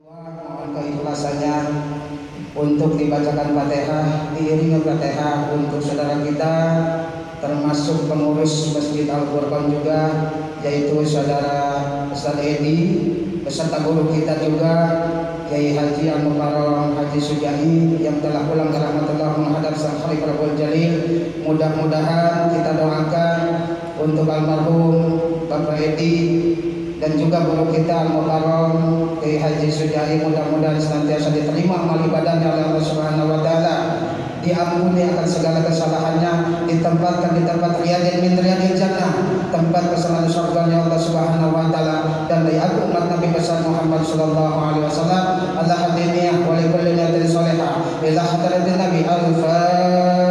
Mohon keikhlasannya untuk dibacakan Fatihah, diiringi Fatihah untuk saudara kita termasuk pengurus Masjid Al-Furqan juga, yaitu saudara Ustaz Edi, beserta guru kita juga Kiai Haji Al-Mukarram Haji Sujai yang telah pulang ke rahmatullah menghadap Sang Khalifah Jalil. Mudah-mudahan kita doakan untuk almarhum Bapak Edi dan juga guru kita Al-Mukarram Kiai Haji Sujai, mudah-mudahan senantiasa diterima amal ibadahnya oleh Allah Subhanahu wa taala, diampuni akan segala kesalahannya, ditempatkan di tempat riyadin min riyadil jannah, tempat kesenangan surganya Allah Subhanahu wa taala, dan dari aku umat Nabi besar Muhammad sallallahu alaihi wasallam. Allah hadiniyah wa li kulli niyatin salihah ila hadratin Nabi Al-Fatihah.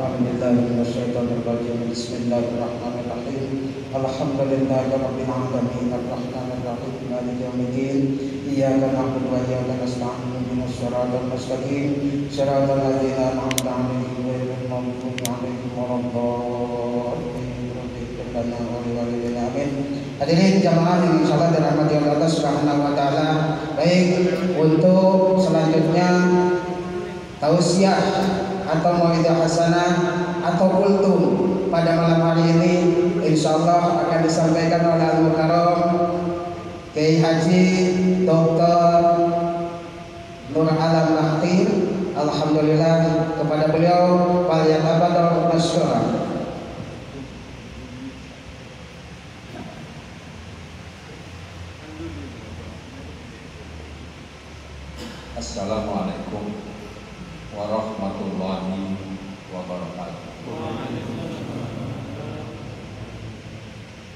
Wa billahi minasyaitonir rajim. Bismillahirrahmanirrahim. Alhamdulillahi rabbil alamin arrahmanir rahim maliki yaumiddin iyyaka na'budu wa iyyaka nasta'in ihdinas siratal mustaqim siratal ladzina an'amta 'alaihim ghairil maghdubi 'alaihim waladdallin. Amin. Hadirin jamaah yang insyaallah dirahmati Allah Subhanahu wa taala. Baik, untuk selanjutnya tausiah atau mauidhah hasanah atau kultum pada malam hari ini insyaallah akan disampaikan oleh Al-Mukarram Kiai Haji Dr. Nur Alam Mahtir. Alhamdulillah, kepada beliau falyatafaddal masykurah. Assalamualaikum warahmatullahi wabarakatuh.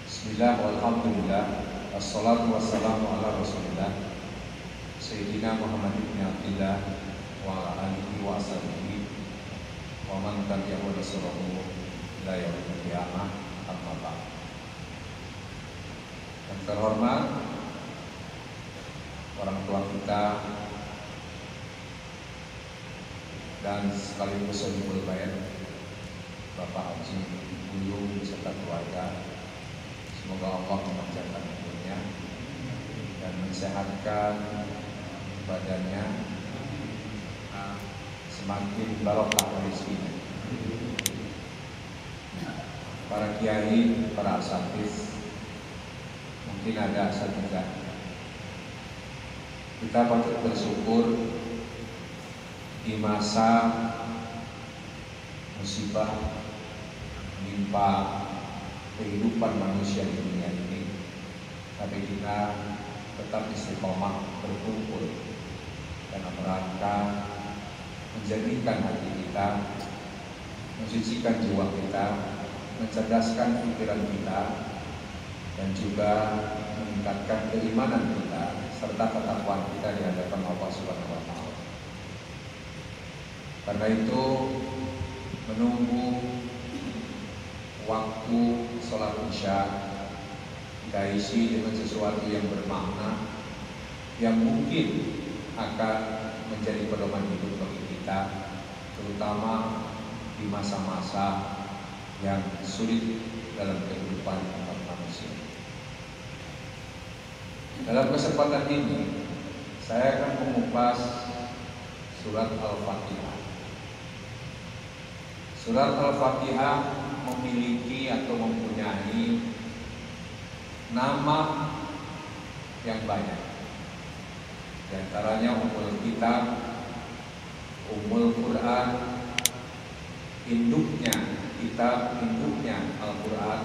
Bismillah walhamdulillah wassalatu wassalamu ala rasulillah Sayyidina Muhammad ibn Abdillah wa ala alihi wa ashabihi wa man tabi'ahu rasuluhu ila yaumil qiyamah, amma ba'd. Yang terhormat orang tua kita dan sekaligus Sohibul Bait Bapak Haji Buyung beserta keluarga, semoga Allah memanjangkan umurnya dan mensehatkan badannya, semakin barokah rezekinya. Para kiai, para asatidz, mungkin ada asal juga. Kita patut bersyukur di masa musibah menimpa kehidupan manusia di dunia ini, tapi kita tetap istiqomah berkumpul dalam rangka menjadikan hati kita, mensucikan jiwa kita, mencerdaskan pikiran kita, dan juga meningkatkan keimanan kita serta ketakwaan kita di hadapan Allah Subhanahu wa taala. Karena itu, menunggu waktu sholat isya kita isi dengan sesuatu yang bermakna, yang mungkin akan menjadi pedoman hidup bagi kita, terutama di masa-masa yang sulit dalam kehidupan umat manusia. Dalam kesempatan ini, saya akan mengupas surat Al-Fatihah. Surat Al-Fatihah memiliki atau mempunyai nama yang banyak. Di antaranya Ummul Kitab, Ummul Quran, induknya kitab, induknya Al-Quran.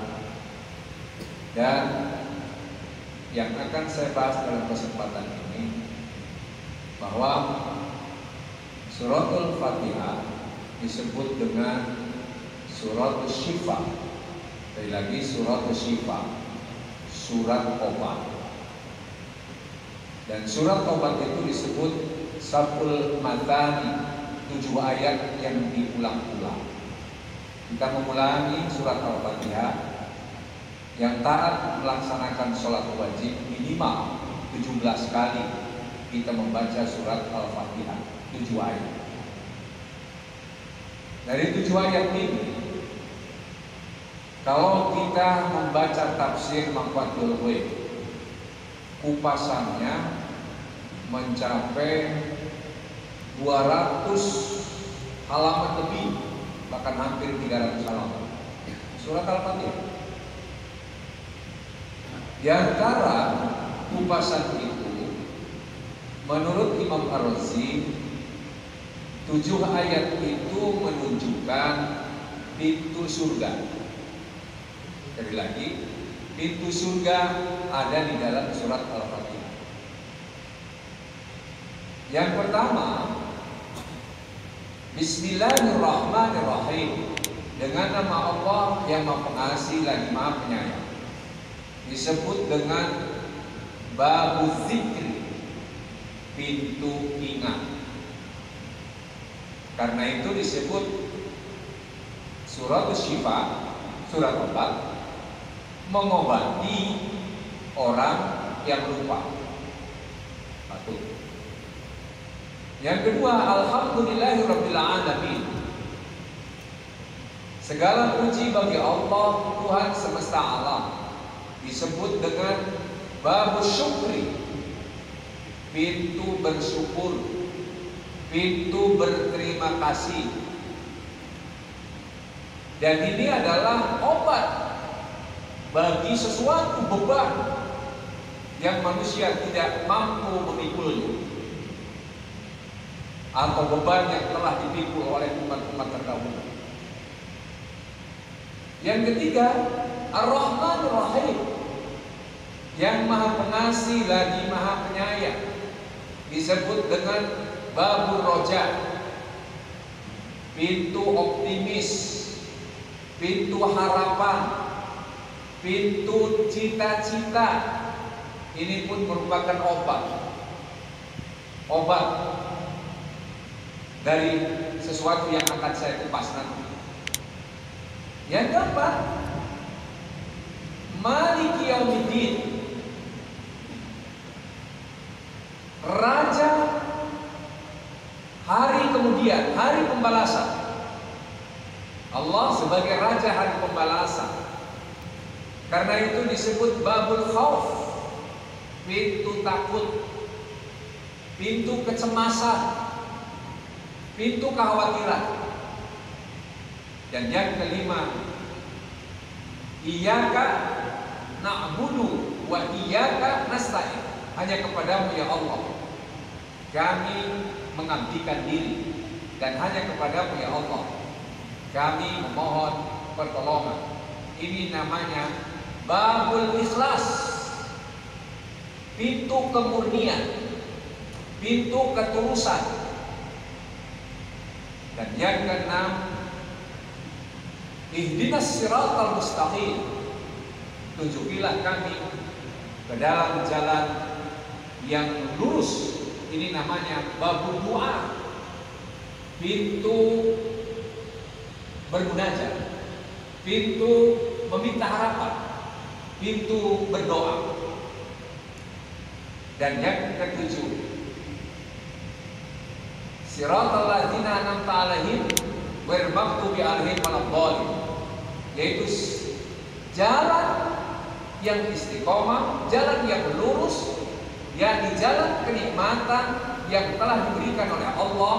Dan yang akan saya bahas dalam kesempatan ini, bahwa Suratul Fatihah disebut dengan Surat Syifa. Sekali lagi, Surat Syifa, surat obat. Dan surat obat itu disebut Sab'ul Matani, 7 ayat yang diulang-ulang. Kita mengulangi surat Al-Fatihah, yang taat melaksanakan sholat wajib minimal 17 kali kita membaca surat Al-Fatihah, 7 ayat. Dari 7 ayat ini, kalau kita membaca tafsir Maqatul Ghaib kupasannya mencapai 200 halaman lebih, bahkan hampir 300 halaman. Surat Al-Fatihah. Di antara kupasan itu, menurut Imam Ar-Razi, 7 ayat itu menunjukkan pintu surga. Sekali lagi, pintu surga ada di dalam surat Al-Fatihah. Yang pertama, Bismillahirrahmanirrahim, dengan nama Allah yang Maha Pengasih lagi Maha Penyayang. Disebut dengan Babu Zikri, pintu ingat. Karena itu disebut surat Syifa, surat obat, mengobati orang yang lupa. Satu. Yang kedua, Alhamdulillahirabbil alamin. Segala puji bagi Allah, Tuhan semesta alam. Disebut dengan Babu Syukri, pintu bersyukur, pintu berterima kasih. Dan ini adalah obat bagi sesuatu beban yang manusia tidak mampu memikulnya, atau beban yang telah dipikul oleh umat-umat terdahulu. Yang ketiga, Ar-Rahman Ar-Rahim, yang Maha Pengasih lagi Maha Penyayang. Disebut dengan Babur Roja, pintu optimis, pintu harapan, pintu cita-cita. Ini pun merupakan obat dari sesuatu yang akan saya kupas nanti. Yang keempat, Maliki Yaumiddin, Raja hari kemudian, hari pembalasan. Allah sebagai Raja hari pembalasan. Karena itu disebut Babul Khauf, pintu takut, pintu kecemasan, pintu kekhawatiran. Dan yang kelima, Iyyaka na'budu wa iyyaka nasta'in. Hanya kepadamu ya Allah kami mengabdikan diri, dan hanya kepadamu ya Allah kami memohon pertolongan. Ini namanya Babul Ikhlas, pintu kemurnian, pintu ketulusan. Dan yang keenam, Ihdinas siratal mustaqim, tunjukilah kami ke dalam jalan yang lurus. Ini namanya Babul Doa, pintu bermunajat, pintu meminta harapan, pintu berdoa. Dan yang ketujuh, Siratal ladzina an'amta 'alaihim ghairil maghdubi 'alaihim waladdallin, yaitu jalan yang istiqomah, jalan yang lurus, yakni jalan kenikmatan yang telah diberikan oleh Allah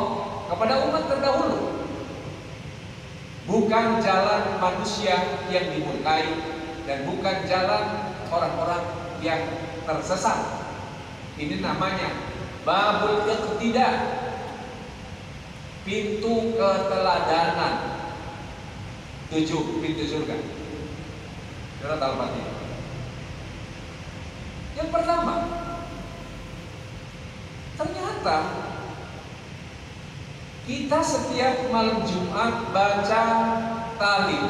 kepada umat terdahulu, bukan jalan manusia yang dimurkai, dan bukan jalan orang-orang yang tersesat. Ini namanya Babul Iqtida, pintu keteladanan. 7 pintu surga. Surat Al-Fatihah. Yang pertama, ternyata kita setiap malam Jumat baca tahlil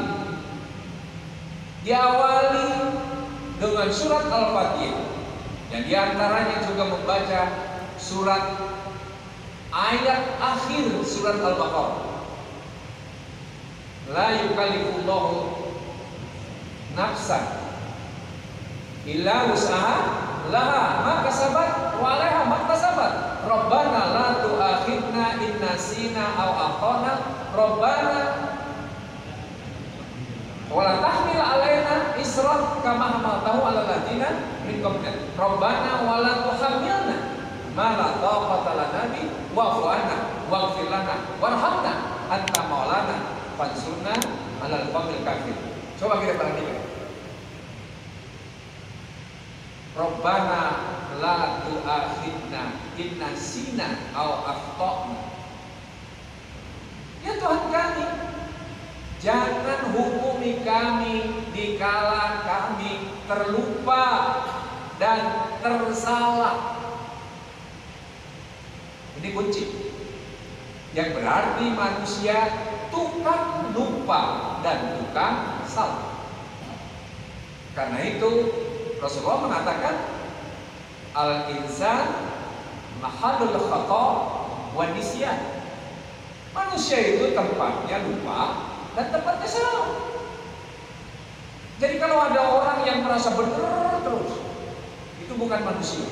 diawali dengan surat Al-Fatihah, dan diantaranya juga membaca surat ayat akhir surat Al-Baqarah. La yukallifullahu nafsan illa wus'aha laha ma kasabat wa 'alaiha ma kasabat. Rabbana la tu'akhidna in nasina aw akhtana. Rabbana wa la tahmil 'alaina isran kama hamaltahu 'alal ladzina min qablina. Rabbana wa la tuhammilna ma la taqata lana bi wa'fu 'anna waghfir lana warhamna anta maulana fansurna 'alal qaumil kafir. Coba kita perhatikan. Rabbana la tu'akhidna in nasina aw akhtana. Ya Tuhan kami, jangan hukumi kami dikala kami terlupa dan tersalah. Ini kunci. Yang berarti manusia tukang lupa dan tukang salah. Karena itu Rasulullah mengatakan al-insan mahallul khata' wa nisyan. Manusia itu tempatnya lupa dan tempatnya salah. Jadi kalau ada orang yang merasa benar terus, itu bukan manusia,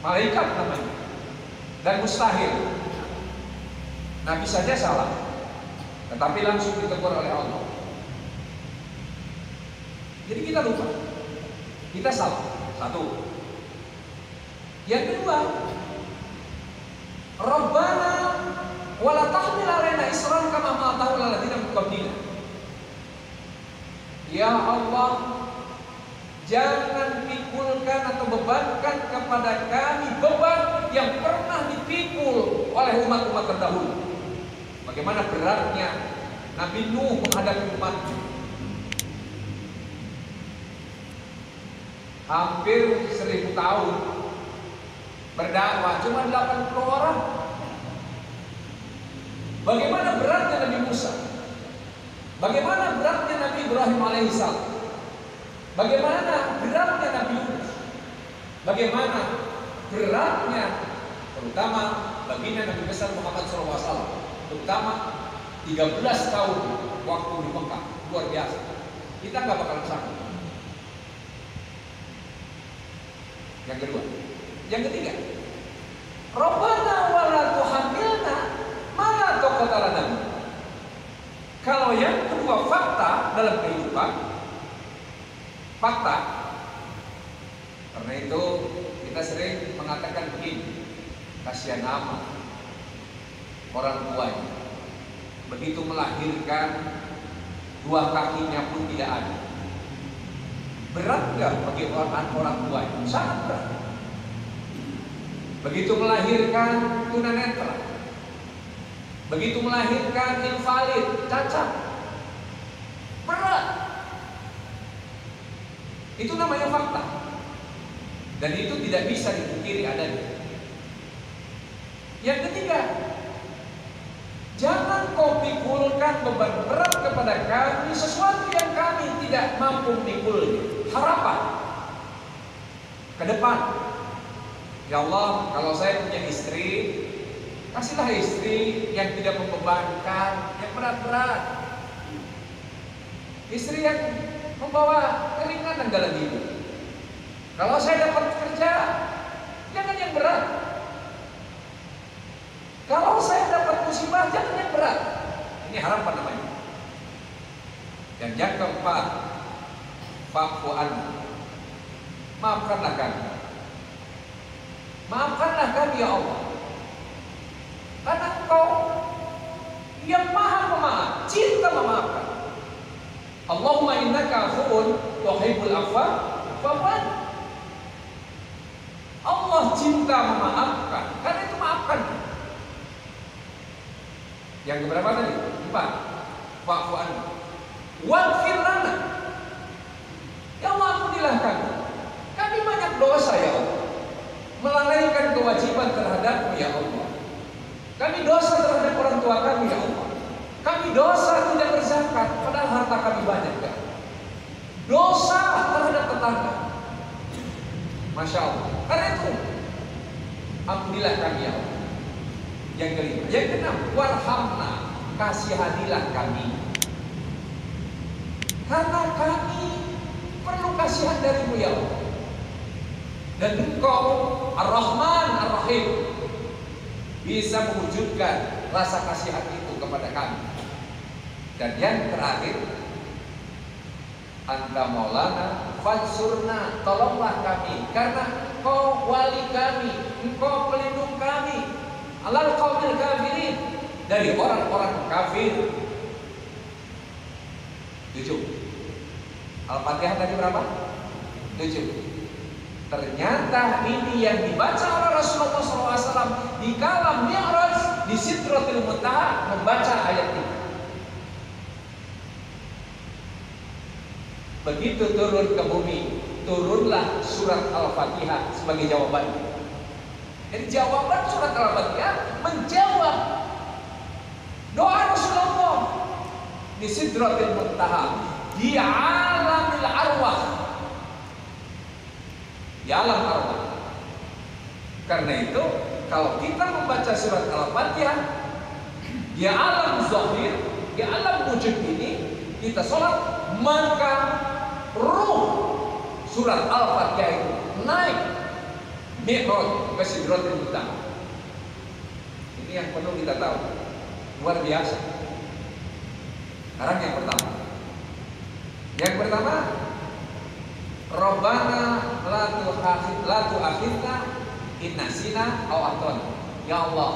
malaikat namanya, dan mustahil. Nabi saja salah, tetapi langsung ditegur oleh Allah. Jadi kita lupa, kita salah. Satu. Yang kedua, Rabbana wa la tahmil 'alaina isran kama hamaltahu 'alal ladzina min qablina. Ya Allah, jangan pikulkan atau bebankan kepada kami beban yang pernah dipikul oleh umat-umat terdahulu. Bagaimana beratnya Nabi Nuh menghadapi umatnya. Hampir 1000 tahun berdakwah, cuma 80 orang. Bagaimana beratnya Nabi Musa? Bagaimana beratnya Nabi Ibrahim alaihissalam? Bagaimana beratnya Nabi Yunus? Bagaimana beratnya terutama baginda Nabi besar Muhammad SAW, terutama 13 tahun waktu di Mekah, luar biasa. Kita nggak bakalan sanggup. Yang kedua, yang ketiga, Rabbana wa la tuhammilna ma la taqata lana. Kalau yang kedua fakta dalam kehidupan, fakta. Karena itu kita sering mengatakan begini, kasihan amat orang tuanya, begitu melahirkan dua kakinya pun tidak ada. Berat nggak bagi orang tuanya? Sangat berat. Begitu melahirkan tunanetra, begitu melahirkan invalid, cacat, berat. Itu namanya fakta, dan itu tidak bisa dipungkiri adanya. Yang ketiga, jangan kau pikulkan beban berat kepada kami sesuatu yang kami tidak mampu pikulnya. Harapan ke depan, ya Allah, kalau saya punya istri, kasihlah istri yang tidak membebankan, yang berat-berat, istri yang membawa keringanan dalam hidup. Kalau saya dapat kerja, jangan yang berat. Kalau saya dapat musibah, jangan yang berat. Ini harapan namanya. Dan yang keempat, fa'fu anna. Maafkanlah kami. Maafkanlah kami ya Allah. Karena Engkau yang Maha Pemaaf, cinta memaafkan. Allahumma innaka afuwun tuhibbul afwa fa'fu anna. Allah cinta memaafkan, karena itu maafkan. Yang keberapa tadi? 4. Fa'fu anna waghfir lana. Ya Allah, ampunilah kami. Kami banyak dosa ya Allah, melalaikan kewajiban terhadap-Mu ya Allah. Kami dosa terhadap orang tua kami ya Allah. Kami dosa tidak berzakat padahal harta kami banyak ya. Dosa terhadap tetangga. Masya Allah. Karena itu ampunilah kami ya Allah. Yang kelima, yang keenam, warhamna, kasihanilah kami. Karena kami perlu kasihan dari-Mu ya Allah. Dan Engkau Ar-Rahman Ar-Rahim bisa mewujudkan rasa kasihan itu kepada kami. Dan yang terakhir, anta maulana fansurna, tolonglah kami karena Engkau wali kami, Engkau pelindung kami, alal qaumil kafirin, dari orang-orang kafir. 7. Al-Fatihah tadi berapa? 7. Ternyata ini yang dibaca oleh Rasulullah SAW di kalam Mi'raj di Sidratil Muntaha, membaca ayat ini. Begitu turun ke bumi, turunlah surat Al-Fatihah sebagai jawaban. Jadi jawaban surat Al-Fatihah menjawab doa Rasulullah di Sidratil Muntaha, di alamil arwah, di alam arwah. Karena itu kalau kita membaca surat Al-Fatihah di alam zahir, di alam wujud ini, kita sholat, maka ruh surat Al-Fatihah itu naik Mi'raj ke Sidratil Muntaha. Ini yang perlu kita tahu, luar biasa. Sekarang yang pertama, Rabbana la tu'akhidna in nasina aw akhtana. Ya Allah,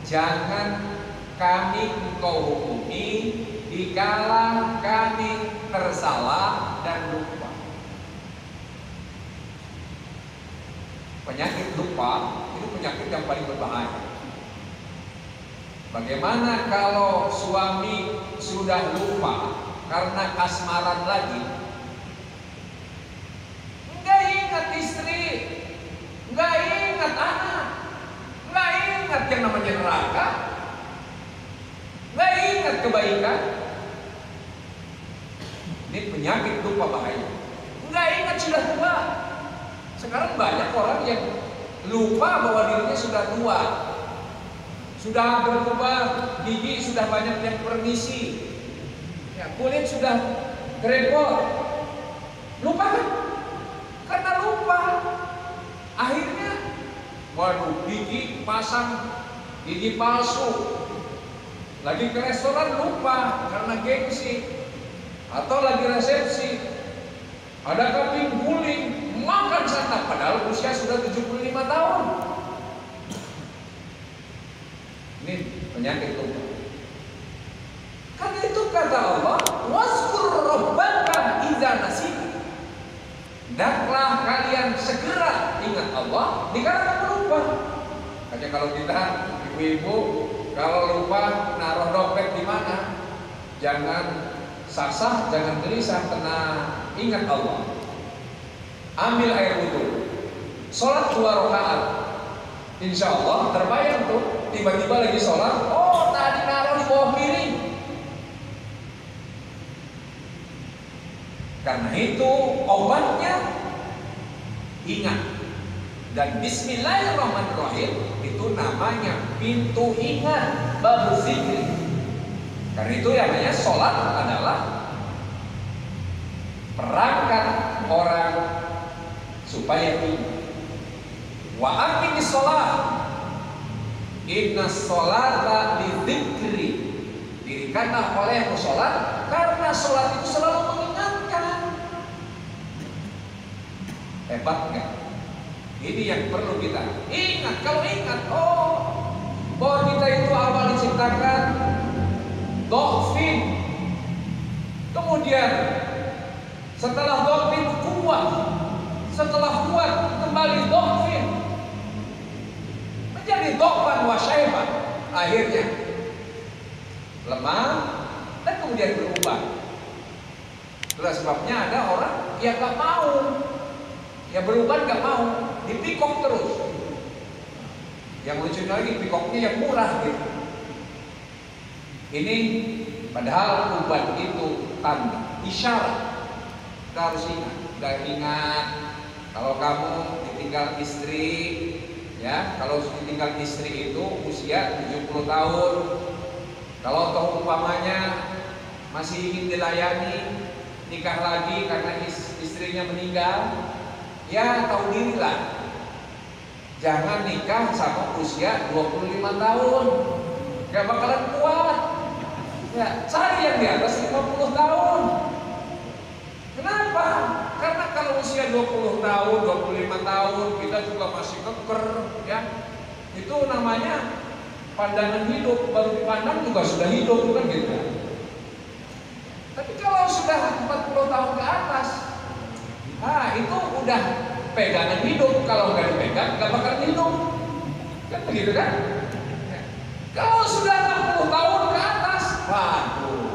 jangan kami Engkau hukumi dikala kami tersalah dan lupa. Penyakit lupa itu penyakit yang paling berbahaya. Bagaimana kalau suami sudah lupa karena kasmaran lagi? Enggak ingat istri, enggak ingat anak, enggak ingat yang namanya neraka, enggak ingat kebaikan. Ini penyakit lupa bahaya. Enggak ingat sudah tua. Sekarang banyak orang yang lupa bahwa dirinya sudah tua, sudah berubah, gigi sudah banyak yang permisi, ya, kulit sudah krepot. Lupa kan? Karena lupa. Akhirnya, waduh, gigi pasang gigi palsu. Lagi ke restoran lupa karena gengsi, atau lagi resepsi, ada kambing guling, makan sana padahal usia sudah 75 tahun. Ini penyakit lupa. Karena itu kata Allah, waskur rabbaka idza nasita. Hendaklah kalian segera ingat Allah dikala kamu lupa. Hanya kalau kita ibu-ibu kalau lupa naruh dompet di mana, jangan sah-sah, jangan gelisah, tenang, ingat Allah. Ambil air wudhu, sholat 2 rakaat, insya Allah terbayang tuh. Tiba-tiba lagi sholat, oh tadi naruh di bawah piring. Karena itu obatnya ingat. Dan Bismillahirrahmanirrahim itu namanya pintu ingat, bab zikri. Karena itu yang namanya sholat adalah perangkat orang supaya ingat. Wa aqimis sholat, inna sholata lidzikri. Dirikanlah olehmu sholat, karena sholat itu selalu mengingatkan. Hebat kan? Ini yang perlu kita ingat. Kalau ingat, oh, bahwa kita itu awal diciptakan dhafin, kemudian setelah dhafin kuat, setelah kuat kembali dhafin, menjadi dhafan wa syaiban, akhirnya lemah dan kemudian berubah. Itulah sebabnya ada orang yang gak mau, yang berubah gak mau, dipikok terus. Yang lucu lagi, pikoknya yang murah gitu. Ini padahal ubat itu tanda, isyarat. Kita harus ingat. Kita ingat kalau kamu ditinggal istri, ya, kalau ditinggal istri itu usia 70 tahun. Kalau toh umpamanya masih ingin dilayani, nikah lagi karena istrinya meninggal, ya tahu dirilah. Jangan nikah sama usia 25 tahun, gak bakalan kuat. Ya, cari yang di atas 50 tahun. Kenapa? Karena kalau usia 20 tahun, 25 tahun kita juga masih keker, ya. Itu namanya pandangan hidup, baru dipandang juga sudah hidup, bukan gitu ya. Tapi kalau sudah 40 tahun ke atas, nah itu udah pegangan hidup. Kalau nggak dipegang, nggak bakal hidup. Kan begitu kan? Kalau sudah 60 tahun ke atas, waduh,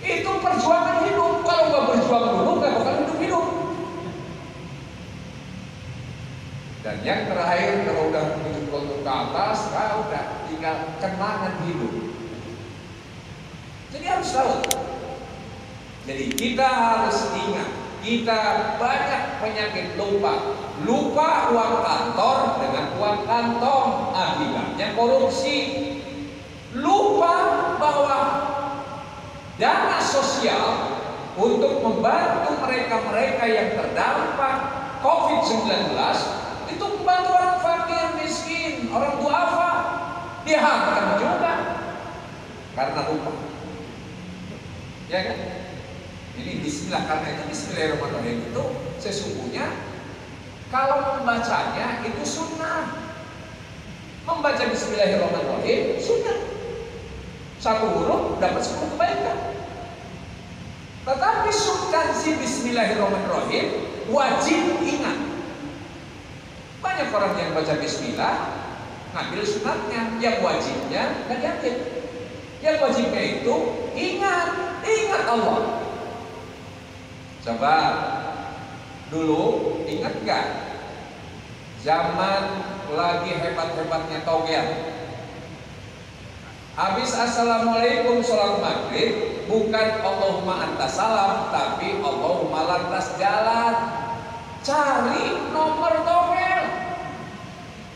itu perjuangan hidup. Kalau nggak berjuang dulu, nggak bakal hidup. Dan yang terakhir, kalau udah 70 ke atas, nah udah tinggal kenangan hidup. Jadi harus tahu. Jadi kita harus ingat, kita banyak penyakit lupa. Lupa uang kantor dengan uang kantong, akibatnya korupsi. Lupa bahwa dana sosial untuk membantu mereka-mereka yang terdampak COVID-19 itu membantu orang fakir, miskin, orang duafa, dihantam juga karena lupa. Ya kan? Ini bismillah, karena itu bismillahirrahmanirrahim itu sesungguhnya kalau membacanya itu sunnah. Membaca bismillahirrahmanirrahim sunnah. Satu huruf dapat 10 kebaikan. Tetapi substansi bismillahirrahmanirrahim wajib ingat. Banyak orang yang baca bismillah ngambil sunatnya, yang wajibnya nggak diambil. Yang wajibnya itu ingat Allah. Coba dulu ingat gak zaman lagi hebat-hebatnya togel, habis assalamualaikum sholat maghrib bukan Allahumma antas salam, tapi Allahumma lantas jalan. Cari nomor togel,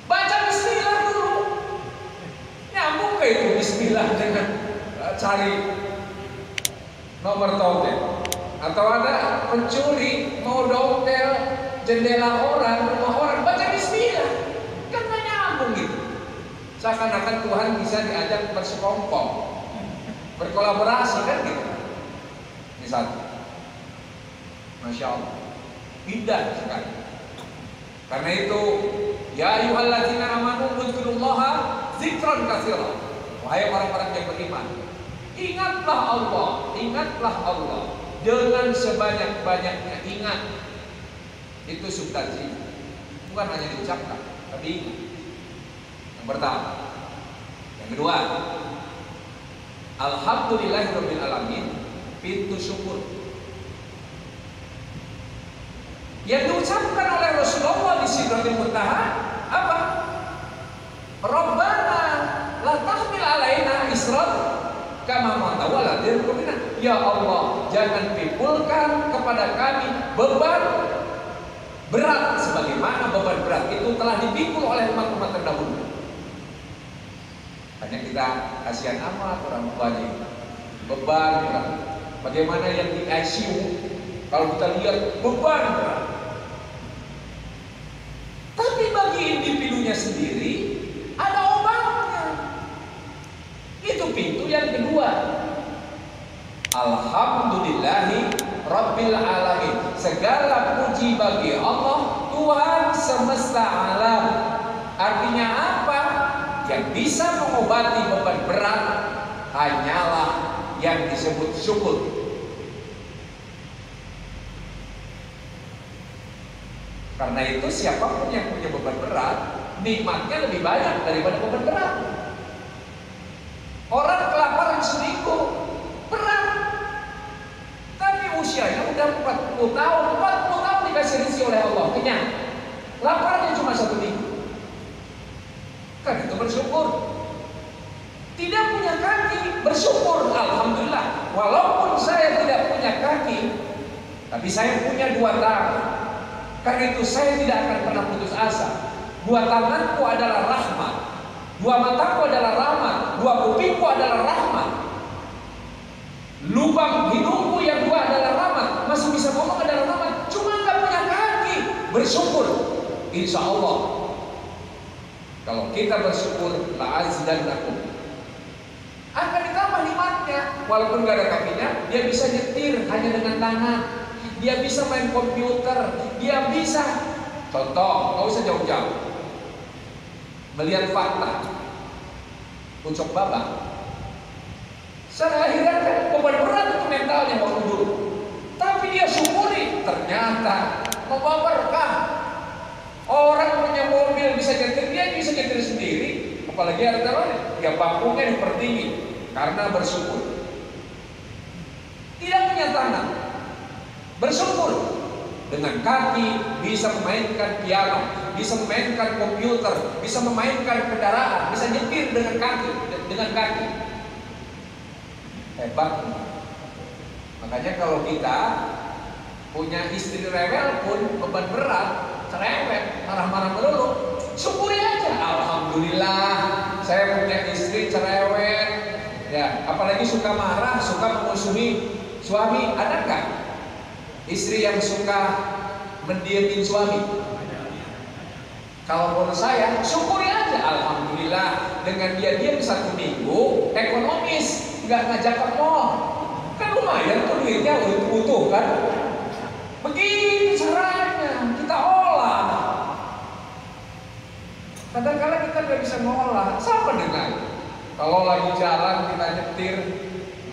baca bismillah dulu. Nyambung ke itu bismillah dengan cari nomor togel. Atau ada pencuri mau dompel jendela orang, rumah orang, baca bismillah. Kan gak nyambung gitu. Seakan-akan Tuhan bisa diajak bersekongkol, berkolaborasi kan gitu. Ini satu. Masya Allah, indah sekali. Karena itu, ya ayyuhalladzina amanu dzkurullaha dzikran katsiran. Wahai orang-orang yang beriman, ingatlah Allah, ingatlah Allah. Dengan sebanyak-banyaknya ingat. Itu substansi. Bukan hanya diucapkan, tapi ingat. Yang pertama. Yang kedua, alhamdulillahirabbil alamin, pintu syukur. Yang diucapkan oleh Rasulullah di Sidratul Muntaha apa? Rabbana la tahmil alaina isran kama ma'tawala dirkumina. Ya Allah, jangan pikulkan kepada kami beban berat sebagaimana beban berat itu telah dipikul oleh umat-umat terdahulu. Hanya kita kasihan amat orang tuanya, beban berat. Bagaimana yang di ICU, kalau kita lihat beban berat. Tapi bagi individunya sendiri ada obatnya. Itu pintu yang kedua. Alhamdulillahi Rabbil Alamin. Segala puji bagi Allah, Tuhan semesta alam. Artinya apa? Yang bisa mengobati beban berat hanyalah yang disebut syukur. Karena itu siapapun yang punya beban berat, nikmatnya lebih banyak daripada beban berat. Orang kelaparan seminggu berat, tapi usianya udah 40 tahun dikasih rezeki oleh Allah, kenyang. Laparnya cuma 1 minggu. Kan itu bersyukur. Tidak punya kaki, bersyukur, alhamdulillah. Walaupun saya tidak punya kaki, tapi saya punya 2 tangan. Karena itu saya tidak akan pernah putus asa. 2 tanganku adalah rahmat, 2 mataku adalah rahmat, 2 kupingku adalah rahmat. Lubang hidungku yang 2 adalah rahmat, masih bisa ngomong adalah rahmat. Cuma nggak punya kaki, bersyukur. Insya Allah, kalau kita bersyukur, la'azidannakum, akan ditambah nikmatnya. Walaupun nggak ada kakinya, dia bisa nyetir hanya dengan tangan. dia bisa main komputer, dia bisa. Contoh, nggak usah jauh-jauh. Melihat fakta, Ucok Babak. Secara akhirnya kan beban berat itu mentalnya waktu dulu. Tapi dia syukuri, ternyata membawa berkah. Orang punya mobil bisa nyetir, dia bisa nyetir sendiri. Apalagi ada teroris, ya bangkunya dipertinggi karena bersyukur. Tidak punya tanah, bersyukur. Dengan kaki bisa memainkan piano, bisa memainkan komputer, bisa memainkan kendaraan, bisa nyetir dengan kaki. Hebat. Makanya kalau kita punya istri rewel pun beban berat, cerewet, marah-marah melulu, syukuri aja. Alhamdulillah, saya punya istri cerewet. Ya, apalagi suka marah, suka memusuhi suami, ada nggak? Istri yang suka mendiamin suami. Kalau menurut saya, syukuri aja. Alhamdulillah, dengan dia diam 1 minggu, ekonomis, nggak ngajak ke mall. Kan lumayan tuh duitnya, utuh kan? Begitu caranya kita olah. Kadang-kadang kita nggak bisa ngolah. Sama dengan kalau lagi jalan kita nyetir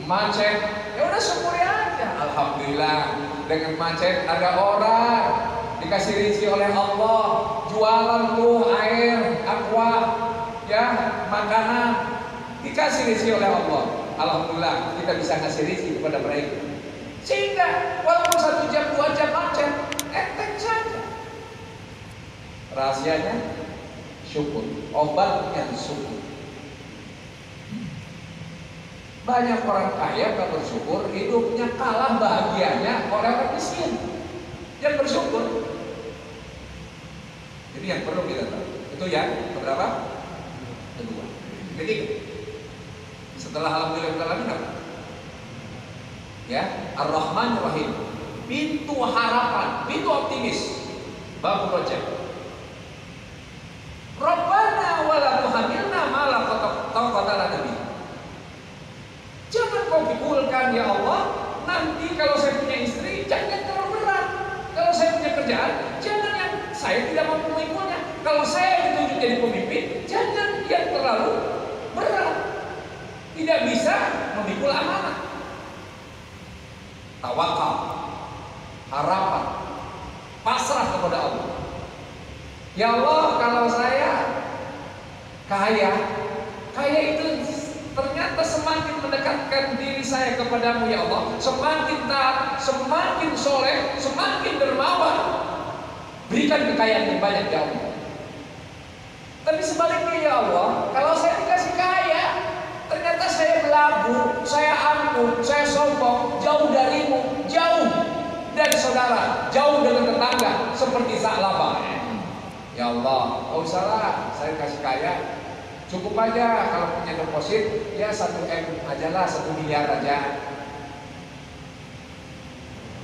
macet, ya udah syukuri aja. Alhamdulillah, dengan macet ada orang dikasih rezeki oleh Allah, jualan tuh air, aqua, ya makanan, dikasih rezeki oleh Allah. Alhamdulillah kita bisa ngasih rezeki kepada mereka. Sehingga walaupun 1 jam 2 jam macet, enteng saja. Rahasianya syukur, obatnya syukur. Banyak orang kaya yang bersyukur, hidupnya kalah bahagianya orang miskin yang bersyukur. Jadi yang perlu kita tahu itu yang berapa? Kedua. Jadi setelah alhamdulillah ya, Ar-Rahman Ar-Rahim, pintu harapan, pintu optimis, bab project. Rabbana wala tuhamilna ma la taqata lana bihi. Jangan kau pikulkan ya Allah, nanti kalau saya punya istri jangan terlalu berat. Kalau saya punya kerjaan, jangan yang saya tidak mampu memikulnya. Kalau saya ditunjuk jadi pemimpin, jangan yang terlalu berat. Tidak bisa memikul amanah. Tawakal, harapan, pasrah kepada Allah. Ya Allah, kalau saya kaya itu ternyata semakin mendekatkan diri saya kepadamu ya Allah, semakin taat, semakin soleh, semakin dermawan. Berikan kekayaan yang banyak ya Allah. Tapi sebaliknya ya Allah, kalau saya dikasih kaya, ternyata saya belagu, saya angkuh, saya sombong, jauh darimu, jauh dari saudara, jauh dengan tetangga, seperti Sa'labah. Ya Allah, oh salah, saya kasih kaya, cukup aja kalau punya deposit, ya 1 M aja lah, 1 miliar aja.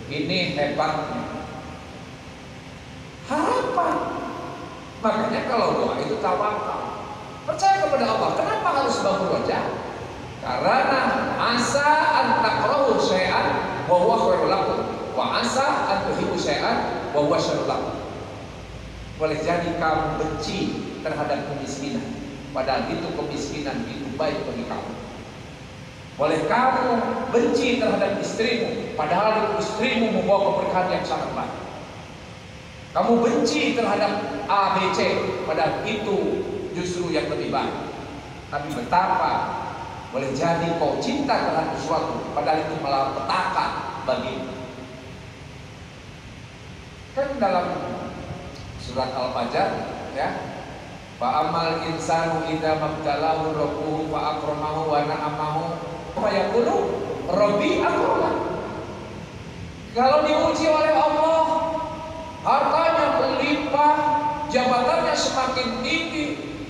Ini hebatnya harapan. Makanya kalau doa itu tawakal, percaya kepada Allah. Kenapa harus bangun wajah? Karena asa an takrahu syai'an wa huwa khairul lakum, wa asa an tuhibbu syai'an wa huwa syarrul lakum. Boleh jadi kamu benci terhadap kemiskinan, padahal itu kemiskinan itu baik bagi kamu. Boleh kamu benci terhadap istrimu, padahal istrimu membawa keberkahan yang sangat baik. Kamu benci terhadap A, B, C, padahal itu justru yang lebih baik. Tapi betapa boleh jadi kau cinta terhadap sesuatu, padahal itu malah petaka bagimu. Kan dalam surat Al-Fajr ya, fa amal insanu idza mabtalahu rabbuhu fa akramahu wa na'amahu fa yaqulu rabbi akramah. Kalau diuji oleh Allah, hartanya berlimpah, jabatannya semakin tinggi,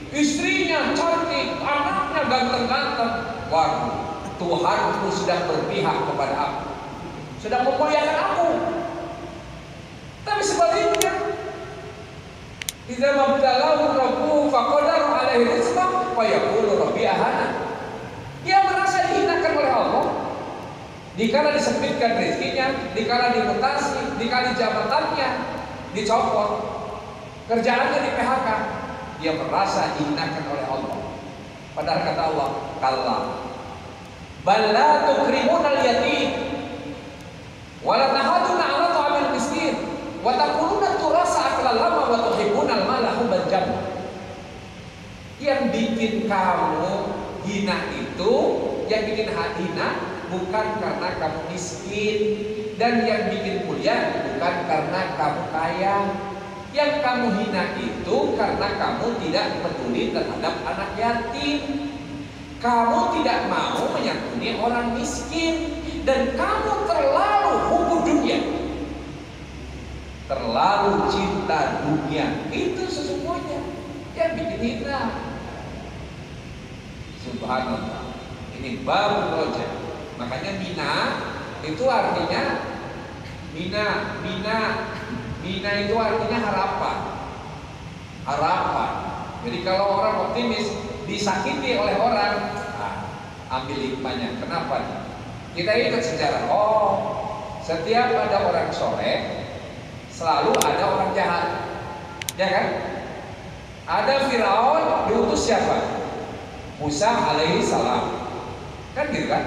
istrinya cantik, anaknya ganteng-ganteng, waduh, Tuhanku sudah berpihak kepada aku, sudah memuliakan aku. Tapi sebaliknya, idza mabtalahu rabbuhu faqadara alaihi rizqahu fa yaqulu rabbi ahana. Dia merasa dihinakan oleh Allah. Dikala disempitkan rezekinya, dikala dimutasi, dikala jabatannya dicopot, kerjaannya di PHK, dia merasa dihinakan oleh Allah. Padahal kata Allah, kalla bal la tukrimunal yatim wa la tahaduna 'ala ta'amil miskin wa taquluna turasa aklan lama wa tuhibbunal mala hubban jamma. Yang bikin kamu hina itu, yang bikin hina bukan karena kamu miskin, dan yang bikin mulia bukan karena kamu kaya. Yang kamu hina itu karena kamu tidak peduli terhadap anak yatim. Kamu tidak mau menyantuni orang miskin, dan kamu terlalu hubbu dunia, terlalu cinta dunia. Itu sesungguhnya yang bikin hina. Subhanallah. Ini babu roja. Makanya mina itu artinya mina itu artinya harapan. Harapan. Jadi kalau orang optimis disakiti oleh orang, ambil hikmahnya. Kenapa? Kita ingat sejarah. Oh, setiap ada orang soleh, selalu ada orang jahat, ya kan? Ada Firaun, diutus siapa? Musa alaihi salam, kan gitu kan?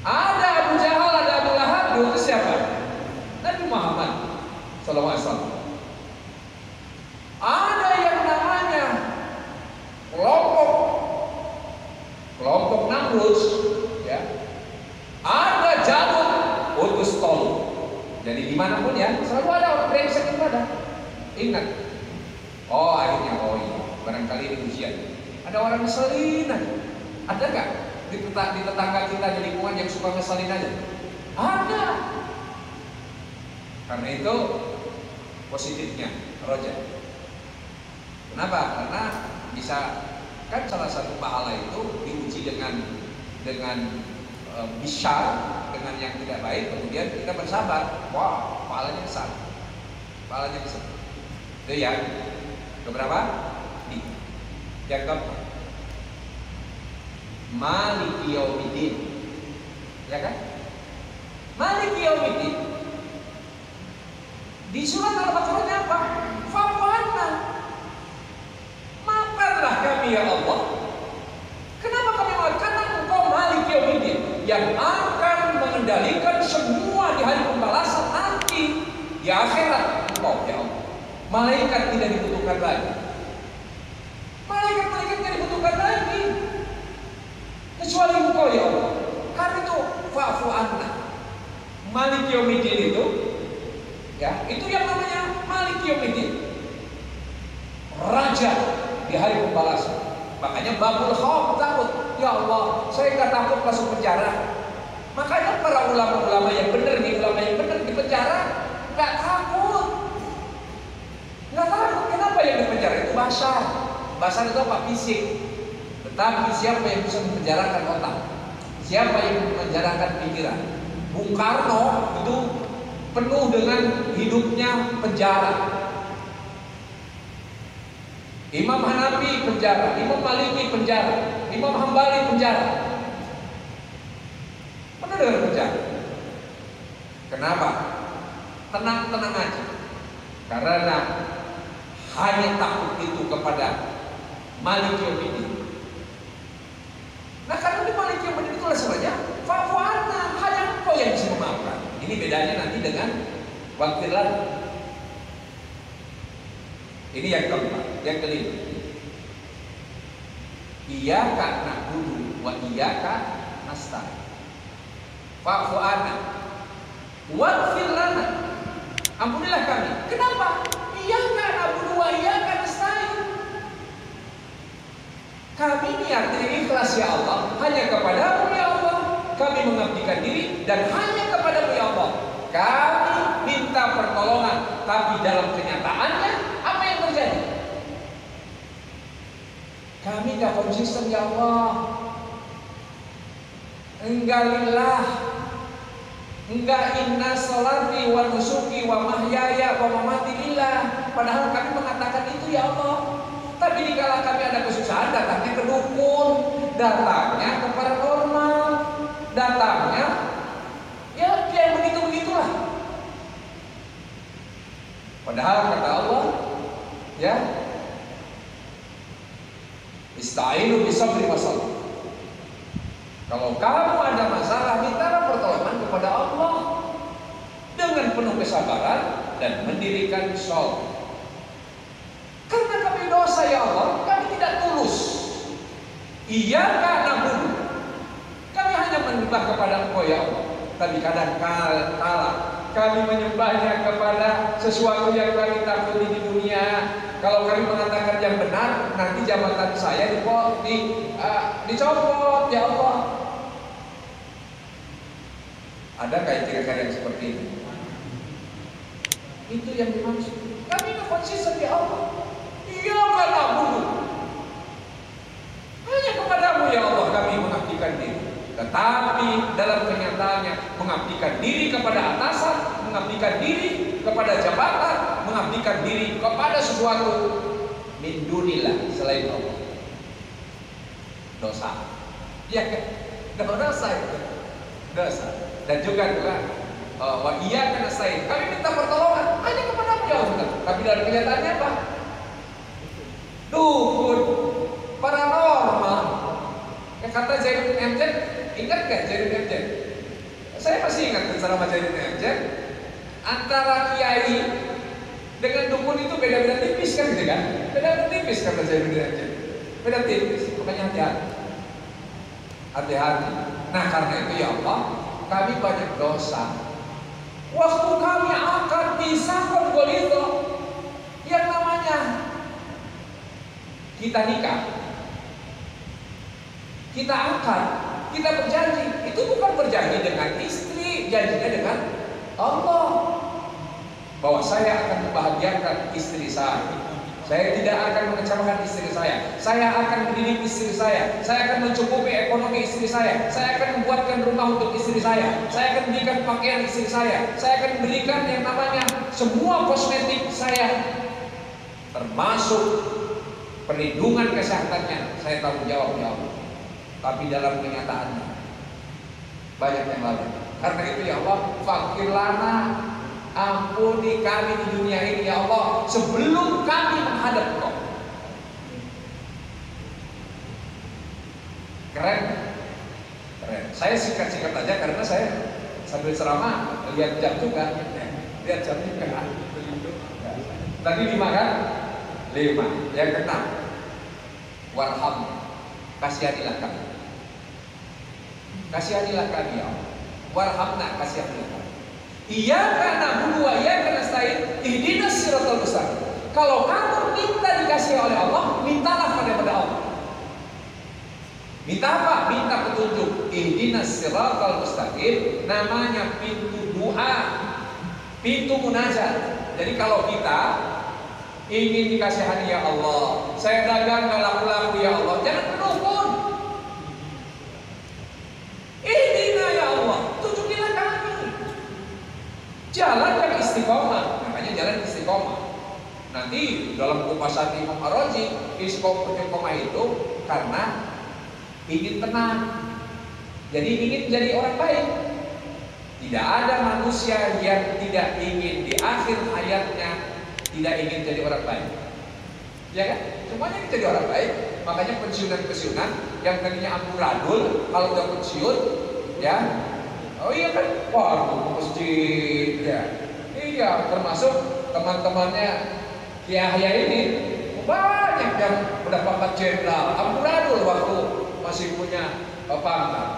Ada Abu Jahal, ada Abu Lahab, diutus siapa? Nabi Muhammad sallallahu alaihi wasallam. Ada yang namanya kelompok Namrud, ya. Ada Jalut, utus Tolut. Jadi dimanapun ya, selalu ada orang brengsek ibadah. Ingat. Oh akhirnya, oh iya, barangkali ini ujian. Ada orang ngeselin aja. Ada nggak di tetangga kita, di lingkungan yang suka ngeselin aja? Ada. Karena itu positifnya roja. Kenapa? Karena bisa, kan salah satu pahala itu diuji dengan bisyar, dengan yang tidak baik, kemudian kita bersabar. Wah, pahalanya besar. Pahalanya besar. Itu yang keberapa? Yang keempat, Maliki Yaumiddin, ya kan? Maliki Yaumiddin. Di surat Al-Baqarah apa? Fa'fu'anna. Maafkanlah kami ya Allah. Kenapa kami maafkan? Karena Engkau Maliki Yaumiddin, yang akan mengendalikan semua di hari pembalasan nanti di akhirat. Engkau ya Allah. Malaikat tidak dibutuhkan lagi. Malaikat tidak dibutuhkan lagi, kecuali Engkau ya Allah. Karena itu fa'fu anna. Maliki Yaumiddin itu, ya, itu yang namanya Maliki Yaumiddin, raja di hari pembalasan. Makanya babul khawf, takut. Ya Allah, saya nggak takut masuk penjara. Makanya para ulama-ulama yang benar nih, ulama yang benar di penjara nggak takut. Nggak takut. Kenapa yang di penjara itu basar? Basar itu apa? Fisik. Tetapi siapa yang bisa menjarakan otak? Siapa yang menjarakan pikiran? Bung Karno itu penuh dengan hidupnya penjara. Imam Hanafi penjara, Imam Maliki penjara, Imam Hambali penjara. Penuh dengan penjara. Kenapa? Tenang-tenang aja. Karena hanya takut itu kepada Maliki Yaumiddin. Nah, karena di Maliki Yaumiddin itu sebenarnya fa'fu anna, hanya Engkau yang bisa memaafkan. Ini bedanya nanti dengan waghfir lana. Ini yang keempat. Yang kelima, iyyaka na'budu wa iyyaka nasta'in. Fa'fu anna waghfir lana. Ampunilah kami. Kenapa? Iyyaka na'budu wa iyyaka nasta'in. Kami niatnya ikhlas ya Allah, hanya kepadamu ya Allah kami mengabdikan diri, dan hanya kepadamu ya Allah kami minta pertolongan. Tapi dalam kenyataannya apa yang terjadi? Kami gak konsisten ya Allah. Enggak lillah, enggak inna sholati wa nusuki wa mahyaya wa mamati lillah. Padahal kami mengatakan itu ya Allah. Tapi dikala kami ada kesusahan, datangnya ke dukun, datangnya ke paranormal, Padahal kata Allah, ya, ista'inu bisabri wassalam. Kalau kamu ada masalah, mintalah pertolongan kepada Allah dengan penuh kesabaran dan mendirikan sholat. Karena kami dosa ya Allah, kami tidak tulus. Iyyaka na'budu, kami hanya menyembah kepada Engkau ya Allah. Tapi kadang kala kami menyembahnya kepada sesuatu yang kami takuti di dunia. Kalau kami mengatakan yang benar, nanti jabatan saya dicopot ya Allah. Ada kayak kira-kira yang seperti ini? Itu yang dimaksud. Kami konsisten ya Allah. Iyyaka na'budu, hanya kepadamu ya Allah kami mengabdikan diri. Tetapi dalam kenyataannya mengabdikan diri kepada atasan, mengabdikan diri kepada jabatan, mengabdikan diri kepada sesuatu min dunillah selain Allah. Dosa. Ya kan? Dosa itu. Dosa. Dan juga wa iyyaka nasta'in, kami minta pertolongan hanya kepadamu ya Allah. Tapi dalam kenyataannya apa? Dukun, paranormal. Kata Zainuddin Amjad, ingat gak Zainuddin Amjad? Saya masih ingat ceramah Zainuddin Amjad. Antara kiai dengan dukun itu beda-beda tipis kan, gitu kan? Beda tipis kata Zainuddin Amjad. Beda tipis, makanya hati-hati. Hati-hati. Nah karena itu ya Allah, kami banyak dosa. Waktu kami akan disahkan golito yang namanya kita nikah, kita akad, kita berjanji. Itu bukan berjanji dengan istri, janjinya dengan Allah, bahwa saya akan membahagiakan istri saya. Saya tidak akan mengecewakan istri saya akan mendidik istri saya akan mencukupi ekonomi istri saya akan membuatkan rumah untuk istri saya akan memberikan pakaian istri saya akan memberikan yang namanya semua kosmetik saya, termasuk perlindungan kesehatannya, saya tanggung jawab ya Allah. Tapi dalam kenyataannya banyak yang lain. Karena itu ya Allah, fakir lana, ampuni kami di dunia ini ya Allah sebelum kami menghadap Engkau. Keren? Keren. Saya singkat-singkat aja karena saya sambil ceramah lihat jam juga. Lihat jam juga. Tadi 5 kan? 5. Yang ke-6, warham, kasihanilah kami. Kasihanilah kami ya Allah. Warhamna, kasihanilah kami. Iyyaka na'budu wa iyyaka nasta'in ihdinas siratal mustaqim. Kalau kamu minta dikasih oleh Allah, mintalah kepada Allah. Minta apa? Minta petunjuk. Ihdinas siratal mustaqim namanya pintu doa, pintu munajat. Jadi kalau kita ingin dikasihani ya Allah, saya dagang gak laku-laku ya Allah, jangan menukun. Ihdina ya Allah, tunjukilah kami jalan yang istiqomah, namanya jalan istiqomah. Nanti dalam kupasan Imam Ar-Razi, istiqomah itu karena ingin tenang, jadi ingin jadi orang baik. Tidak ada manusia yang tidak ingin di akhir hayatnya tidak ingin jadi orang baik, ya kan? Semuanya ingin jadi orang baik. Makanya pensiunan-pensiunan yang tadinya amburadul, kalau udah pensiun, ya, oh iya kan, wah ke masjid, ya, iya, termasuk teman-temannya Ki Yahya ini banyak yang udah pangkat jenderal, amburadul waktu masih punya pangkat.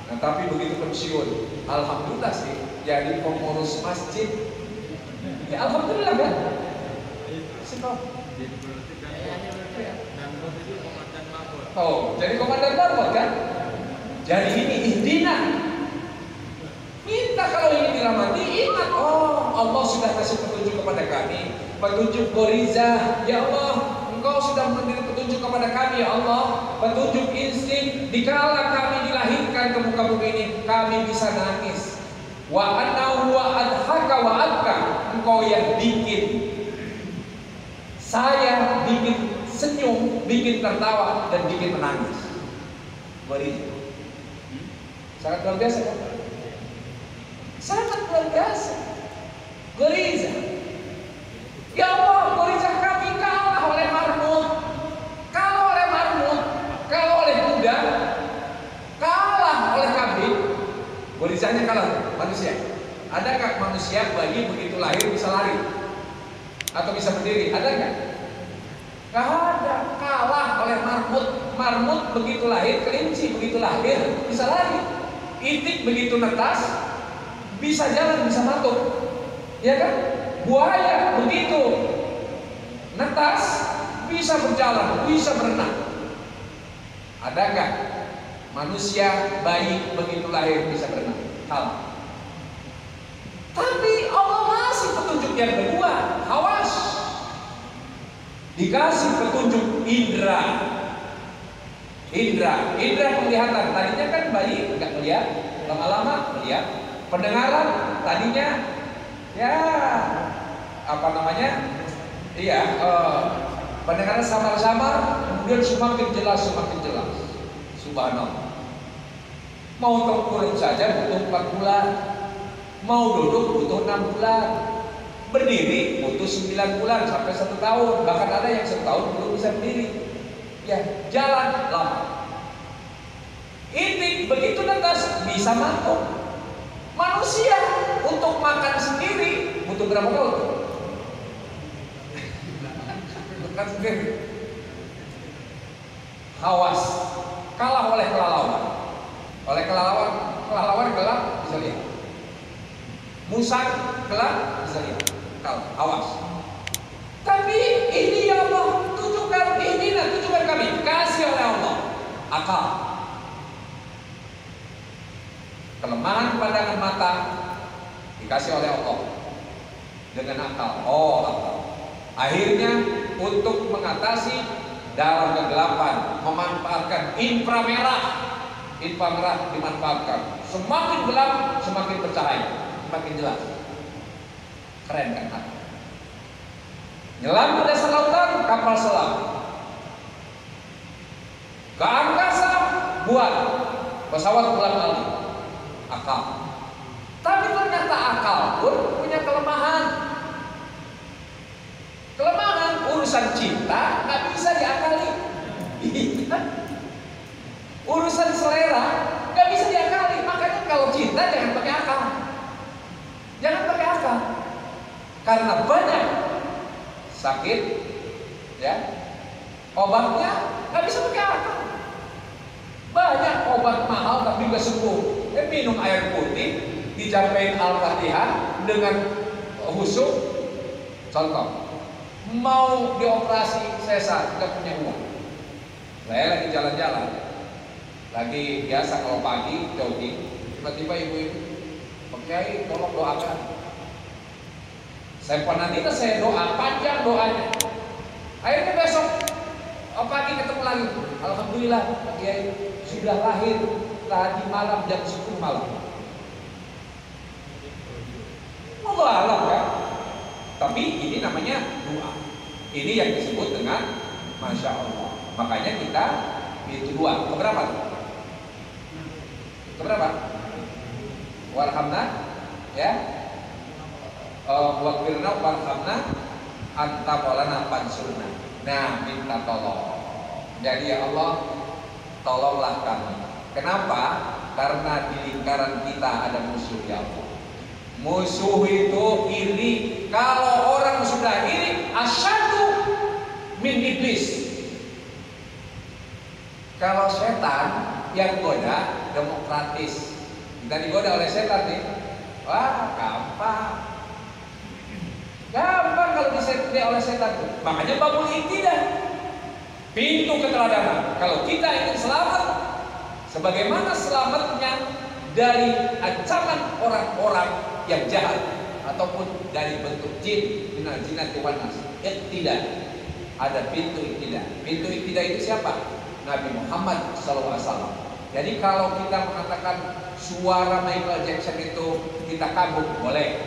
Nah tapi begitu pensiun, alhamdulillah sih jadi pengurus masjid. Ya alhamdulillah kan. Oh, jadi komandan Mabot kan? Jadi ini ihdina. Minta kalau ingin dirahmati, ingat, oh Allah sudah kasih petunjuk kepada kami, petunjuk Goriza, ya Allah, Engkau sudah memberi petunjuk kepada kami ya Allah, petunjuk insting. Dikala kami dilahirkan ke muka bumi ini, kami bisa nangis. Wa annahu wa adhaka wa abka, Engkau yang bikin saya bikin senyum, bikin tertawa, dan bikin menangis. Goriza. Sangat luar biasa kan? Sangat luar biasa. Goriza. manusia. Ada nggak manusia bayi begitu lahir bisa lari atau bisa berdiri? Ada nggak? Nggak ada. Kalah oleh marmut. Marmut begitu lahir, kelinci begitu lahir bisa lari. Itik begitu netas bisa jalan, bisa matuk, ya kan? Buaya begitu netas bisa berjalan, bisa berenang. Ada nggak manusia bayi begitu lahir bisa berenang? Kalah. Tapi Allah masih petunjuk yang kedua, hawas. Dikasih petunjuk indra. Indra penglihatan. Tadinya kan bayi nggak melihat, lama-lama melihat. Pendengaran tadinya ya apa namanya? Iya, pendengaran samar-samar, kemudian semakin jelas. Subhanallah. Mau tengkurap saja butuh 4 bulan. Mau duduk butuh 6 bulan. Berdiri butuh 9 bulan sampai 1 tahun. Bahkan ada yang 1 tahun belum bisa berdiri. Ya, jalan lama. Itik begitu netas bisa makan. Manusia untuk makan sendiri butuh berapa tahun? Makan sendiri. Hawas. Kalah oleh kelelawar. Kelelawar gelap bisa lihat. Musang gelap bisa lihat. Kalah. Hawas. Tapi ini ya Allah tunjukkan kami, kasih oleh Allah akal. Kelemahan pandangan mata dikasih oleh Allah dengan akal. Akal. Akhirnya untuk mengatasi dalam kegelapan memanfaatkan inframerah dimanfaatkan. Semakin gelap semakin bercahaya, semakin jelas. Keren kan? Nyelam ke dasar lautan, kapal selam. Ke angkasa, buat pesawat ulang-alik. Akal. Tapi ternyata akal pun punya kelemahan. Urusan cinta nggak bisa diakali. Urusan selera nggak bisa diakali. Makanya kalau cinta jangan pakai akal. Karena banyak sakit, ya, obatnya nggak bisa pakai akal. Banyak obat mahal tapi nggak sembuh. Minum air putih, dijapain Al-Fatihah dengan khusyuk. Contoh, mau dioperasi sesar, nggak punya uang. Saya lagi jalan-jalan, lagi biasa kalau pagi jogging, tiba-tiba ibu-ibu, Pak Kiai tolong doakan. Saya penantinya saya doa, panjang doanya. Akhirnya besok pagi ketemu lagi. Alhamdulillah Pak Kiai sudah lahir tadi malam jam 10 malam. Allah alam kan. Tapi ini namanya doa. Ini yang disebut dengan Masya Allah. Makanya kita itu dua. Keberapa? Warhamna, ya. Wakfirna warhamna anta walana pansurna. Nah, minta tolong. Jadi ya Allah, tolonglah kami. Kenapa? Karena di lingkaran kita ada musuh ya Allah. Musuh itu iri. Kalau orang sudah iri, asyadu min iblis. Kalau setan yang goda demokratis. Kita digoda oleh setan nih. Wah, gampang. Gampang kalau disetujui oleh setan tuh. Makanya babul iktidah, pintu keteladanan. Kalau kita ingin selamat, sebagaimana selamatnya dari ancaman orang-orang yang jahat ataupun dari bentuk jin, minal jinnati wan nas. Iktidah. Ada pintu iktidah. Pintu iktidah itu siapa? Nabi Muhammad SAW. Jadi kalau kita mengatakan suara Michael Jackson itu kita kagum, boleh,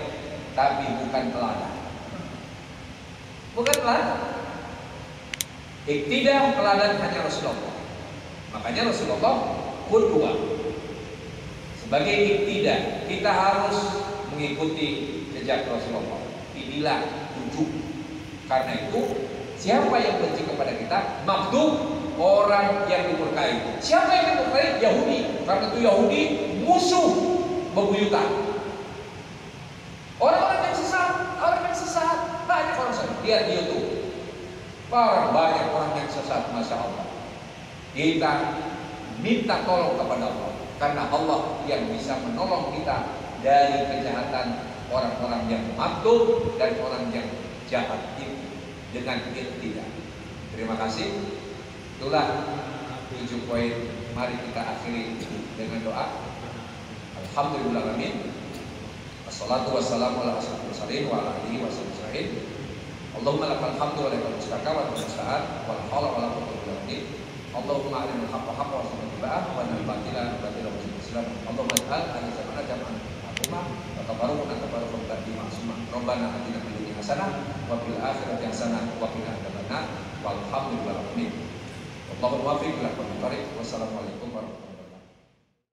tapi bukan teladan. Bukan teladan. Iktidah teladan hanya Rasulullah. Makanya Rasulullah qudwah. Sebagai iktidah kita harus mengikuti jejak Rasulullah. Inilah tujuh. Karena itu siapa yang benci kepada kita? Maghdub, orang yang dimurkai. Siapa yang dimurkai? Yahudi. Karena itu Yahudi musuh bebuyutan. lihat di YouTube. Banyak orang yang sesat, masya Allah. Kita minta tolong kepada Allah, karena Allah yang bisa menolong kita dari kejahatan orang-orang yang makhluk dan orang yang jahat itu dengan tidak. Terima kasih. Itulah 7 poin. Mari kita akhiri dengan doa. Alhamdulillahirrahmanirrahim. Wassalatu wassalamu ala asyrofil mursalin wa ala alihi wasallam. Allahumma lakal hamdu wa lakal mustaka wa lakal musta'an wa la haula wa la quwwata illa billah. Allahumma arinal haqqa haqqan wa arzuqna ittiba'ah wa arina al-batila batilan wa arzuqna ijtinabah. Allahumma ij'al hadhihi zamana jam'an marhuma wa tabarruqna tabarruqan ba'di ma'suma. Rabbana atina fid dunya hasanah wa fil akhirati hasanah wa qina adzabannar. Walhamdulillahirabbil alamin. Wallahu muwaffiq ila aqwamit thoriq. Wassalamualaikum warahmatullahi wabarakatuh.